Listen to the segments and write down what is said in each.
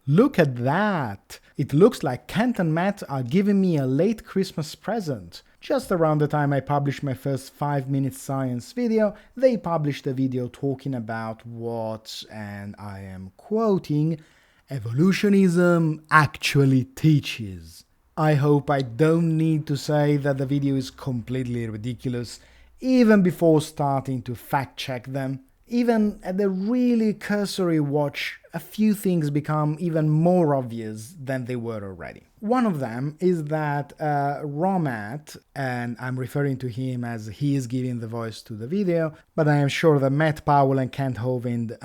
Look at that! It looks like Kent and Matt are giving me a late Christmas present. Just around the time I published my first 5-minute science video, they published a video talking about what, and I am quoting, evolutionism actually teaches. I hope I don't need to say that the video is completely ridiculous, even before starting to fact check them. Even at the really cursory watch, a few things become even more obvious than they were already. One of them is that Romat, and I'm referring to him as he is giving the voice to the video, but I am sure that Matt Powell and Kent Hovind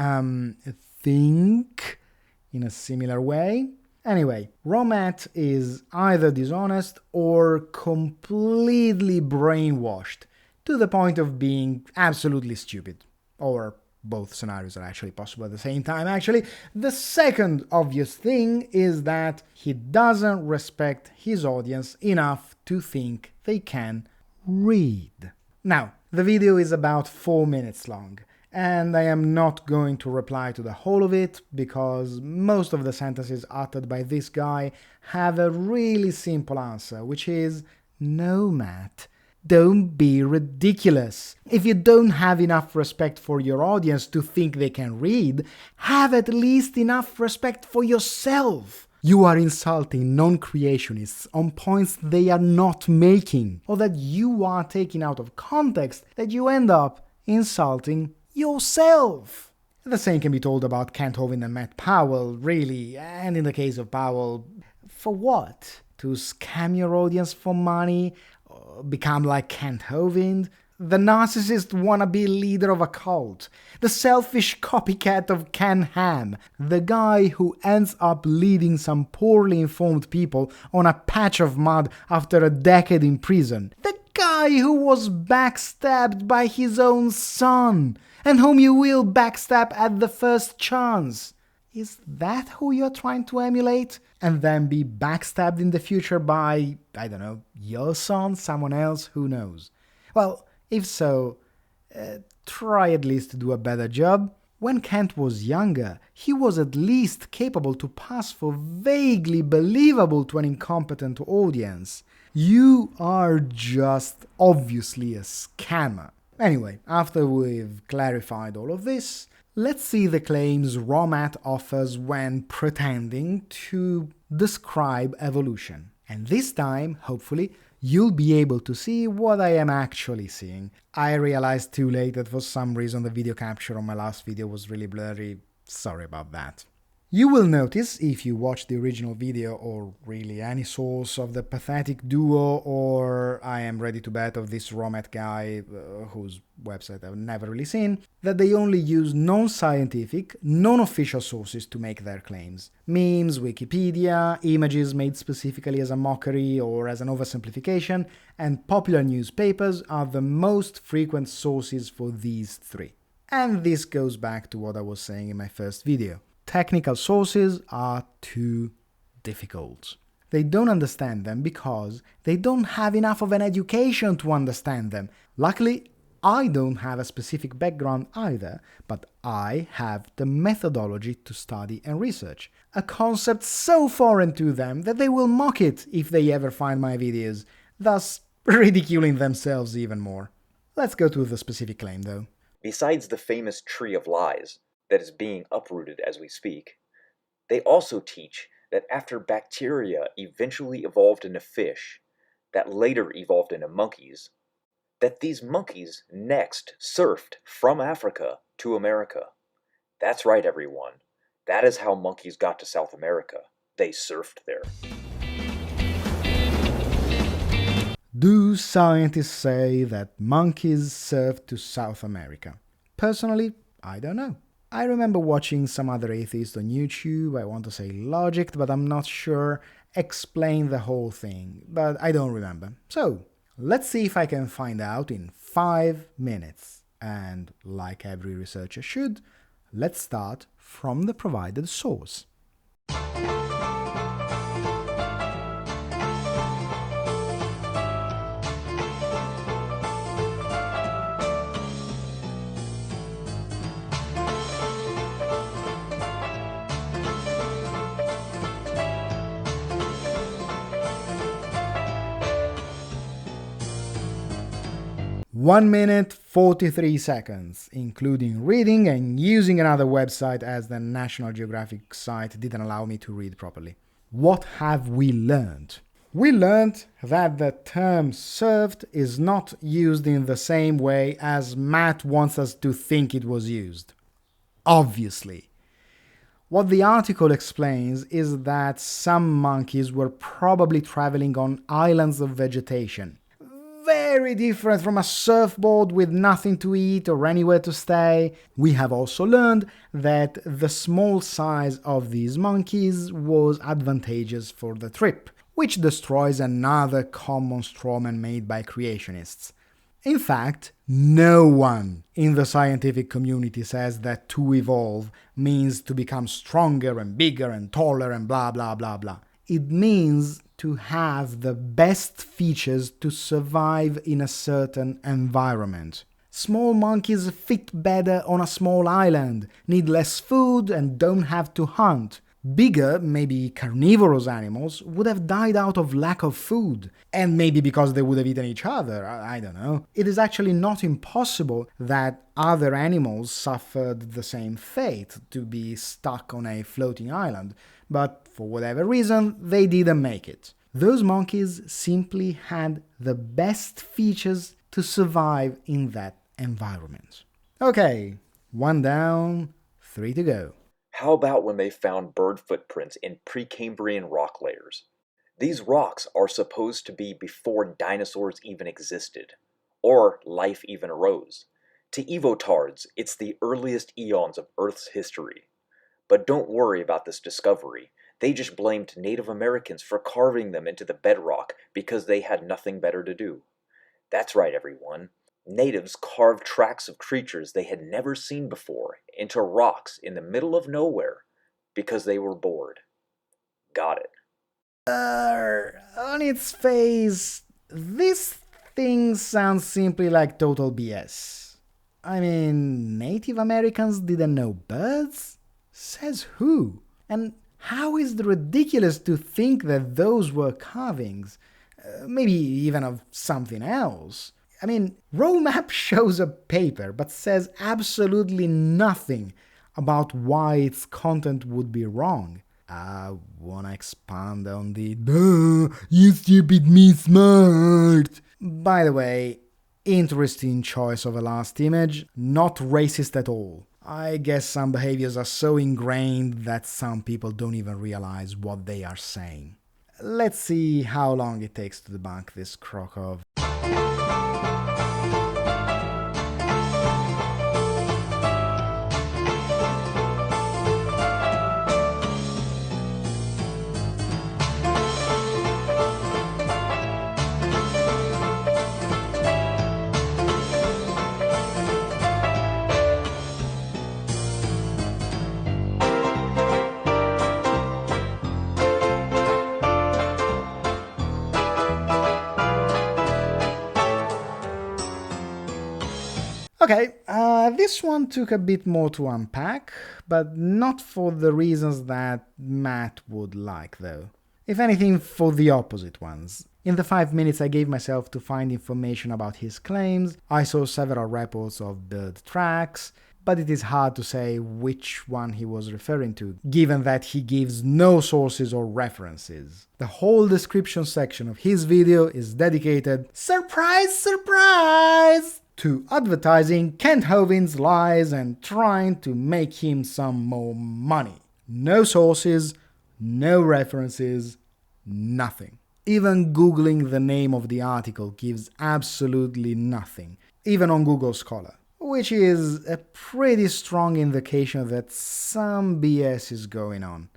think in a similar way. Anyway, Romat is either dishonest or completely brainwashed, to the point of being absolutely stupid. Or both scenarios are actually possible at the same time, actually. The second obvious thing is that he doesn't respect his audience enough to think they can read. Now, the video is about 4 minutes long, and I am not going to reply to the whole of it, because most of the sentences uttered by this guy have a really simple answer, which is, no, Matt. Don't be ridiculous. If you don't have enough respect for your audience to think they can read, have at least enough respect for yourself. You are insulting non-creationists on points they are not making, or that you are taking out of context that you end up insulting yourself. The same can be told about Kent Hovind and Matt Powell, really, and in the case of Powell, for what? To scam your audience for money? Become like Kent Hovind? The narcissist wannabe leader of a cult? The selfish copycat of Ken Ham? The guy who ends up leading some poorly informed people on a patch of mud after a decade in prison? The guy who was backstabbed by his own son, and whom you will backstab at the first chance? Is that who you're trying to emulate? And then be backstabbed in the future by, I don't know, your son, someone else, who knows? Well, if so, try at least to do a better job. When Kent was younger, he was at least capable to pass for vaguely believable to an incompetent audience. You are just obviously a scammer. Anyway, after we've clarified all of this, let's see the claims Romat offers when pretending to describe evolution. And this time, hopefully, you'll be able to see what I am actually seeing. I realized too late that for some reason the video capture on my last video was really blurry. Sorry about that. You will notice, if you watch the original video, or really any source of the pathetic duo, or I am ready to bet of this Romat guy, whose website I've never really seen, that they only use non-scientific, non-official sources to make their claims. Memes, Wikipedia, images made specifically as a mockery or as an oversimplification, and popular newspapers are the most frequent sources for these three. And this goes back to what I was saying in my first video. Technical sources are too difficult. They don't understand them because they don't have enough of an education to understand them. Luckily, I don't have a specific background either, but I have the methodology to study and research. A concept so foreign to them that they will mock it if they ever find my videos, thus ridiculing themselves even more. Let's go to the specific claim though. Besides the famous tree of lies that is being uprooted as we speak, they also teach that after bacteria eventually evolved into fish, that later evolved into monkeys, that these monkeys next surfed from Africa to America. That's right, everyone. That is how monkeys got to South America. They surfed there. Do scientists say that monkeys surfed to South America? Personally, I don't know. I remember watching some other atheist on YouTube, I want to say Logic, but I'm not sure, explain the whole thing, but I don't remember. So, let's see if I can find out in 5 minutes. And like every researcher should, let's start from the provided source. 1 minute 43 seconds, including reading and using another website as the National Geographic site didn't allow me to read properly. What have we learned? We learned that the term served is not used in the same way as Matt wants us to think it was used. Obviously. What the article explains is that some monkeys were probably traveling on islands of vegetation. Very different from a surfboard with nothing to eat or anywhere to stay. We have also learned that the small size of these monkeys was advantageous for the trip, which destroys another common strawman made by creationists. In fact, no one in the scientific community says that to evolve means to become stronger and bigger and taller and blah blah blah blah. It means to have the best features to survive in a certain environment. Small monkeys fit better on a small island, need less food and don't have to hunt. Bigger, maybe carnivorous animals would have died out of lack of food, and maybe because they would have eaten each other, I don't know. It is actually not impossible that other animals suffered the same fate, to be stuck on a floating island, but for whatever reason, they didn't make it. Those monkeys simply had the best features to survive in that environment. Okay, 1 down, 3 to go. How about when they found bird footprints in Precambrian rock layers? These rocks are supposed to be before dinosaurs even existed, or life even arose. To evotards, it's the earliest eons of Earth's history. But don't worry about this discovery. They just blamed Native Americans for carving them into the bedrock because they had nothing better to do. That's right, everyone. Natives carved tracks of creatures they had never seen before into rocks in the middle of nowhere because they were bored. Got it. On its face, this thing sounds simply like total BS. I mean, Native Americans didn't know birds? Says who? And how is it ridiculous to think that those were carvings? Maybe even of something else. I mean, Roadmap shows a paper but says absolutely nothing about why its content would be wrong. I wanna expand on the "duh, you stupid me smart." By the way, interesting choice of a last image, not racist at all. I guess some behaviors are so ingrained that some people don't even realize what they are saying. Let's see how long it takes to debunk this crock of... Okay, this one took a bit more to unpack, but not for the reasons that Matt would like though. If anything, for the opposite ones. In the 5 minutes I gave myself to find information about his claims, I saw several reports of bird tracks, but it is hard to say which one he was referring to, given that he gives no sources or references. The whole description section of his video is dedicated, surprise, surprise, to advertising Kent Hovind's lies and trying to make him some more money. No sources, no references, nothing. Even Googling the name of the article gives absolutely nothing, even on Google Scholar, which is a pretty strong indication that some BS is going on.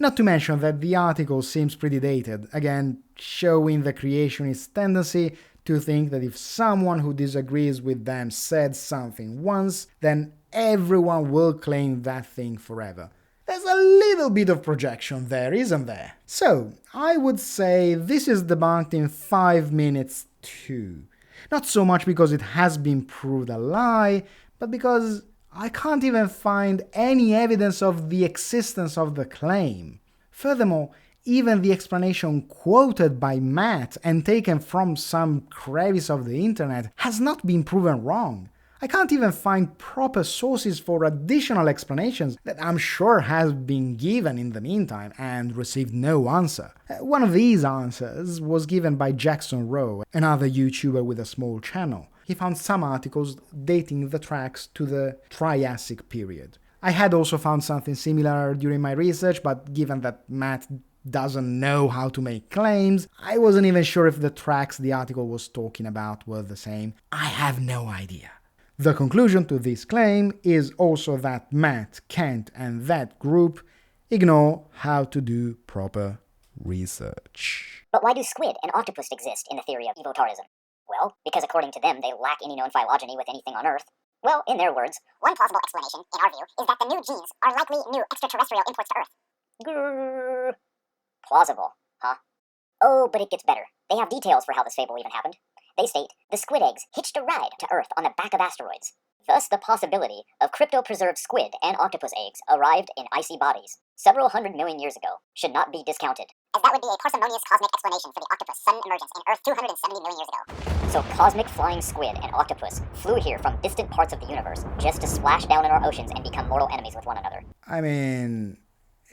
Not to mention that the article seems pretty dated, again showing the creationist tendency to think that if someone who disagrees with them said something once, then everyone will claim that thing forever. There's a little bit of projection there, isn't there? So, I would say this is debunked in 5 minutes too. Not so much because it has been proved a lie, but because I can't even find any evidence of the existence of the claim. Furthermore, even the explanation quoted by Matt and taken from some crevice of the internet has not been proven wrong. I can't even find proper sources for additional explanations that I'm sure have been given in the meantime and received no answer. One of these answers was given by Jackson Rowe, another YouTuber with a small channel. He found some articles dating the tracks to the Triassic period. I had also found something similar during my research, but given that Matt doesn't know how to make claims, I wasn't even sure if the tracks the article was talking about were the same. I have no idea. The conclusion to this claim is also that Matt, Kent, and that group ignore how to do proper research. But why do squid and octopus exist in the theory of evotarism? Well, because according to them, they lack any known phylogeny with anything on Earth. Well, in their words, one plausible explanation, in our view, is that the new genes are likely new extraterrestrial imports to Earth. Grrr. Plausible, huh? Oh, but it gets better. They have details for how this fable even happened. They state, the squid eggs hitched a ride to Earth on the back of asteroids. Thus, the possibility of crypto-preserved squid and octopus eggs arrived in icy bodies several 100 million years ago should not be discounted, as that would be a parsimonious cosmic explanation for the octopus sudden emergence in Earth 270 million years ago. So cosmic flying squid and octopus flew here from distant parts of the universe just to splash down in our oceans and become mortal enemies with one another. I mean,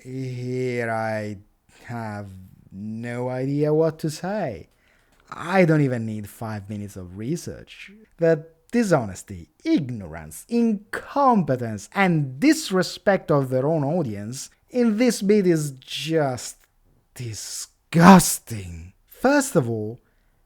here I have no idea what to say. I don't even need 5 minutes of research. The dishonesty, ignorance, incompetence, and disrespect of their own audience in this bit is just disgusting. First of all,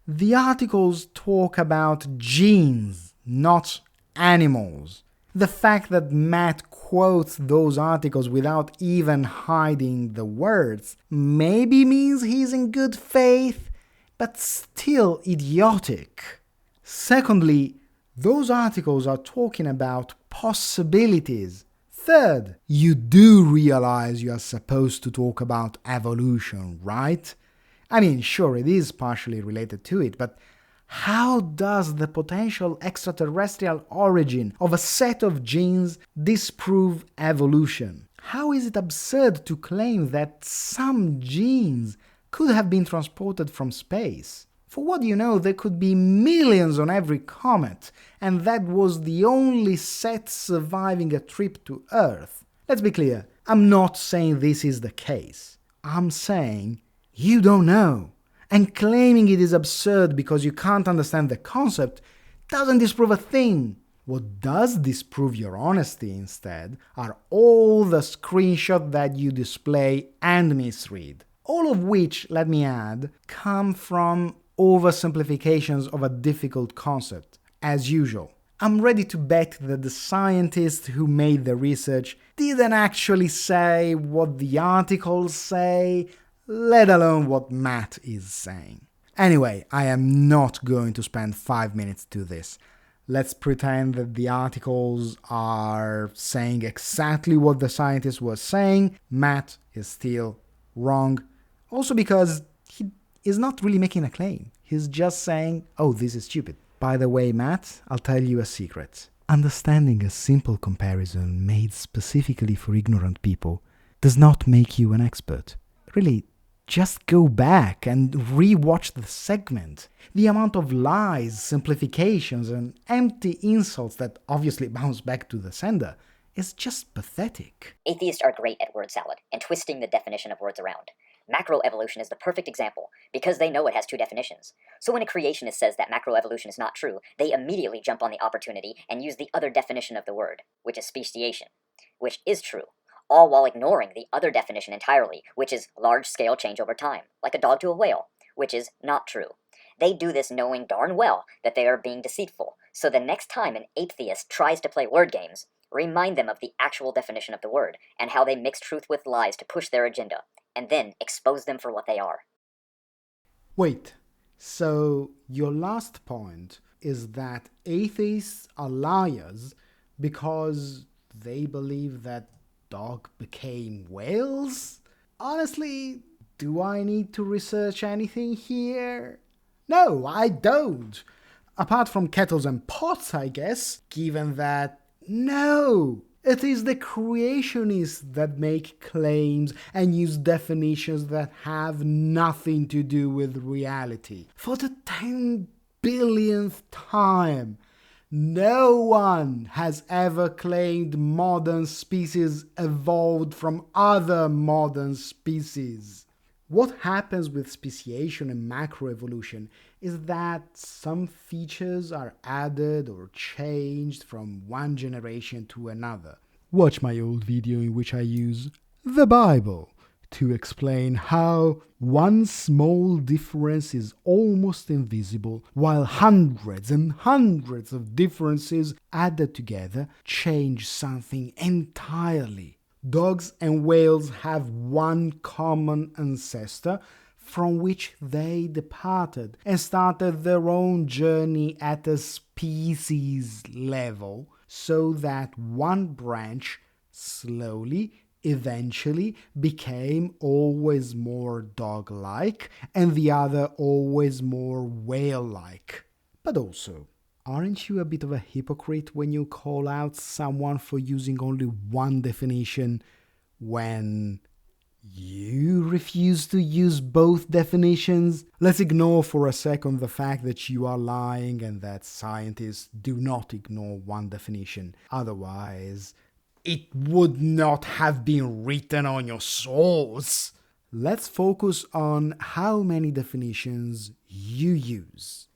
the articles talk about genes, not animals. The fact that Matt quotes those articles without even hiding the words maybe means he's in good faith, but still idiotic. Secondly, those articles are talking about possibilities. Third, you do realize you are supposed to talk about evolution, right? I mean, sure, it is partially related to it, but how does the potential extraterrestrial origin of a set of genes disprove evolution? How is it absurd to claim that some genes could have been transported from space? For what you know, there could be millions on every comet, and that was the only set surviving a trip to Earth. Let's be clear, I'm not saying this is the case. I'm saying you don't know. And claiming it is absurd because you can't understand the concept doesn't disprove a thing. What does disprove your honesty instead are all the screenshots that you display and misread. All of which, let me add, come from oversimplifications of a difficult concept, as usual. I'm ready to bet that the scientists who made the research didn't actually say what the articles say, let alone what Matt is saying. Anyway, I am not going to spend 5 minutes to this. Let's pretend that the articles are saying exactly what the scientists were saying. Matt is still wrong. Also because he is not really making a claim. He's just saying, oh, this is stupid. By the way, Matt, I'll tell you a secret. Understanding a simple comparison made specifically for ignorant people does not make you an expert. Really, just go back and re-watch the segment. The amount of lies, simplifications, and empty insults that obviously bounce back to the sender is just pathetic. Atheists are great at word salad and twisting the definition of words around. Macroevolution is the perfect example, because they know it has two definitions. So when a creationist says that macroevolution is not true, they immediately jump on the opportunity and use the other definition of the word, which is speciation, which is true, all while ignoring the other definition entirely, which is large-scale change over time, like a dog to a whale, which is not true. They do this knowing darn well that they are being deceitful, so the next time an atheist tries to play word games, remind them of the actual definition of the word, and how they mix truth with lies to push their agenda, and then expose them for what they are. Wait, so your last point is that atheists are liars because they believe that dog became whales? Honestly, do I need to research anything here? No, I don't. Apart from kettles and pots, I guess, given that no, It is the creationists that make claims and use definitions that have nothing to do with reality. For the 10 billionth time, no one has ever claimed modern species evolved from other modern species. What happens with speciation and macroevolution is that some features are added or changed from one generation to another. Watch my old video in which I use the Bible to explain how one small difference is almost invisible, while hundreds and hundreds of differences added together change something entirely. Dogs and whales have one common ancestor from which they departed and started their own journey at a species level, so that one branch slowly, eventually became always more dog-like and the other always more whale-like. But also, aren't you a bit of a hypocrite when you call out someone for using only one definition when you refuse to use both definitions? Let's ignore for a second the fact that you are lying and that scientists do not ignore one definition. Otherwise, it would not have been written on your source. Let's focus on how many definitions you use.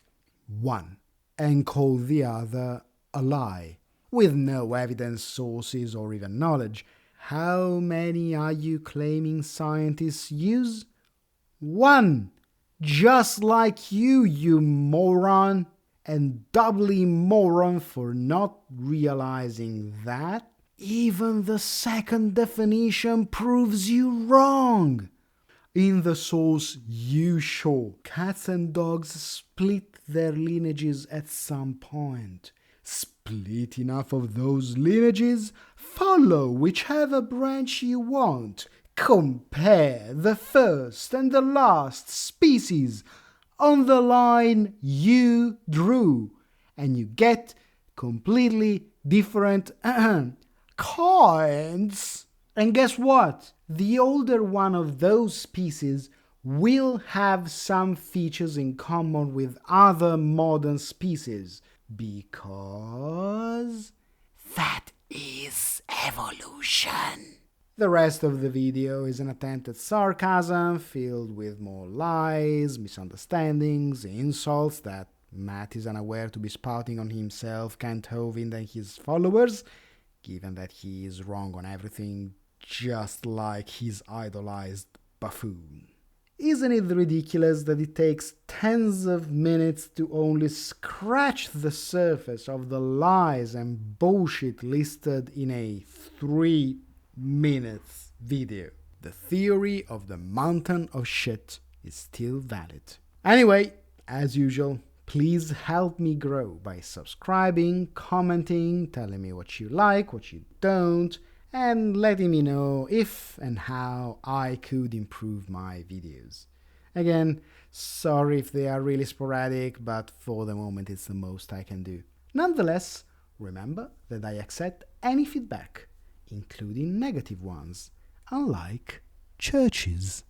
1. And call the other a lie, with no evidence, sources, or even knowledge. How many are you claiming scientists use? 1. Just like you moron, and doubly moron for not realizing that even the second definition proves you wrong. In the source you show cats and dogs split their lineages at some point. Split enough of those lineages, follow whichever branch you want. Compare the first and the last species on the line you drew, and you get completely different kinds. And guess what? The older one of those species will have some features in common with other modern species, because that is evolution. The rest of the video is an attempt at sarcasm filled with more lies, misunderstandings, insults that Matt is unaware to be spouting on himself, Kent Hovind, and his followers, given that he is wrong on everything, just like his idolized buffoon. Isn't it ridiculous that it takes tens of minutes to only scratch the surface of the lies and bullshit listed in a 3-minute video? The theory of the mountain of shit is still valid. Anyway, as usual, please help me grow by subscribing, commenting, telling me what you like, what you don't, and letting me know if and how I could improve my videos. Again, sorry if they are really sporadic, but for the moment it's the most I can do. Nonetheless, remember that I accept any feedback, including negative ones, unlike churches.